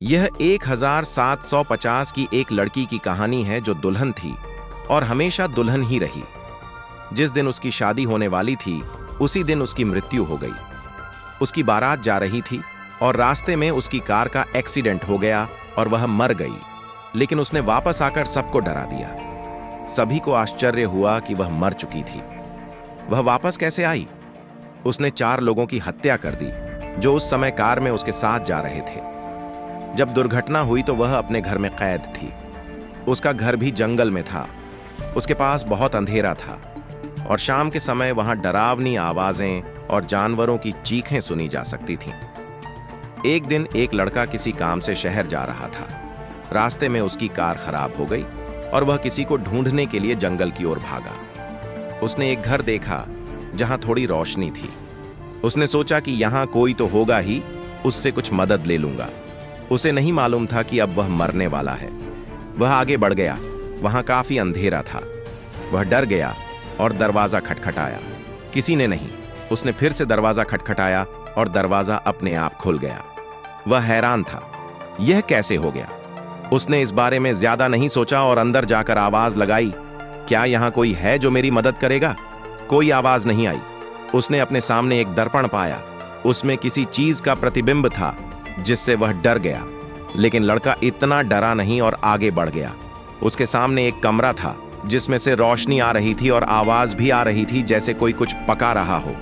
यह 1750 की एक लड़की की कहानी है जो दुल्हन थी और हमेशा दुल्हन ही रही। जिस दिन उसकी शादी होने वाली थी उसी दिन उसकी मृत्यु हो गई। उसकी बारात जा रही थी और रास्ते में उसकी कार का एक्सीडेंट हो गया और वह मर गई, लेकिन उसने वापस आकर सबको डरा दिया। सभी को आश्चर्य हुआ कि वह मर चुकी थी। वह वापस कैसे आई? उसने 4 लोगों की हत्या कर दी जो उस समय कार में उसके साथ जा रहे थे। जब दुर्घटना हुई तो वह अपने घर में कैद थी। उसका घर भी जंगल में था। उसके पास बहुत अंधेरा था और शाम के समय वहां डरावनी आवाजें और जानवरों की चीखें सुनी जा सकती थीं। एक दिन एक लड़का किसी काम से शहर जा रहा था। रास्ते में उसकी कार खराब हो गई और वह किसी को ढूंढने के लिए जंगल की ओर भागा। उसने एक घर देखा जहां थोड़ी रोशनी थी। उसने सोचा कि यहां कोई तो होगा ही, उससे कुछ मदद ले लूंगा। उसे नहीं मालूम था कि अब वह मरने वाला है। वह आगे बढ़ गया। वहां काफी अंधेरा था। वह डर गया और दरवाजा खटखटाया। किसी ने नहीं। उसने फिर से दरवाजा खटखटाया और दरवाजा अपने आप खुल गया। वह हैरान था, यह कैसे हो गया? उसने इस बारे में ज्यादा नहीं सोचा और अंदर जाकर आवाज लगाई, क्या यहां कोई है जो मेरी मदद करेगा? कोई आवाज नहीं आई। उसने अपने सामने एक दर्पण पाया। उसमें किसी चीज का प्रतिबिंब था जिससे वह डर गया, लेकिन लड़का इतना डरा नहीं और आगे बढ़ गया। उसके सामने एक कमरा था जिसमें से रोशनी आ रही थी और आवाज भी आ रही थी जैसे कोई कुछ पका रहा हो।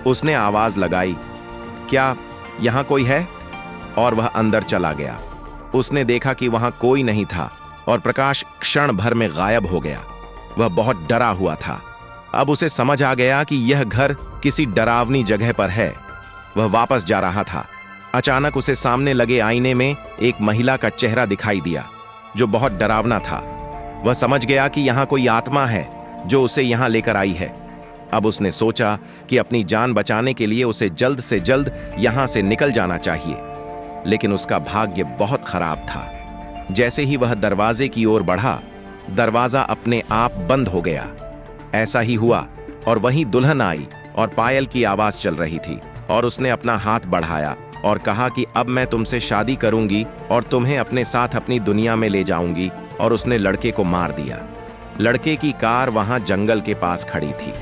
उसने आवाज लगाई, क्या यहां कोई है? और वह अंदर चला गया। उसने देखा कि वहां कोई नहीं था और प्रकाश क्षण भर में गायब हो गया। वह बहुत डरा हुआ था। अब उसे समझ आ गया कि यह घर किसी डरावनी जगह पर है। वह वापस जा रहा था। अचानक उसे सामने लगे आईने में एक महिला का चेहरा दिखाई दिया जो बहुत डरावना था। वह समझ गया कि यहां कोई आत्मा है जो उसे यहां लेकर आई है। अब उसने सोचा कि अपनी जान बचाने के लिए उसे जल्द से जल्द यहां से निकल जाना चाहिए, लेकिन उसका भाग्य बहुत खराब था। जैसे ही वह दरवाजे की ओर बढ़ा, दरवाजा अपने आप बंद हो गया। ऐसा ही हुआ और वहीं दुल्हन आई और पायल की आवाज चल रही थी और उसने अपना हाथ बढ़ाया और कहा कि अब मैं तुमसे शादी करूंगी और तुम्हें अपने साथ अपनी दुनिया में ले जाऊंगी, और उसने लड़के को मार दिया। लड़के की कार वहां जंगल के पास खड़ी थी।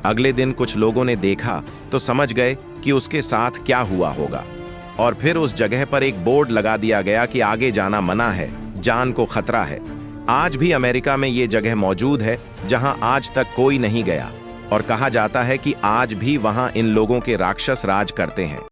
अगले दिन कुछ लोगों ने देखा तो समझ गए कि उसके साथ क्या हुआ होगा, और फिर उस जगह पर एक बोर्ड लगा दिया गया कि आगे जाना मना है, जान को खतरा है। आज भी अमेरिका में ये जगह मौजूद है जहां आज तक कोई नहीं गया, और कहा जाता है कि आज भी वहां इन लोगों के राक्षस राज करते हैं।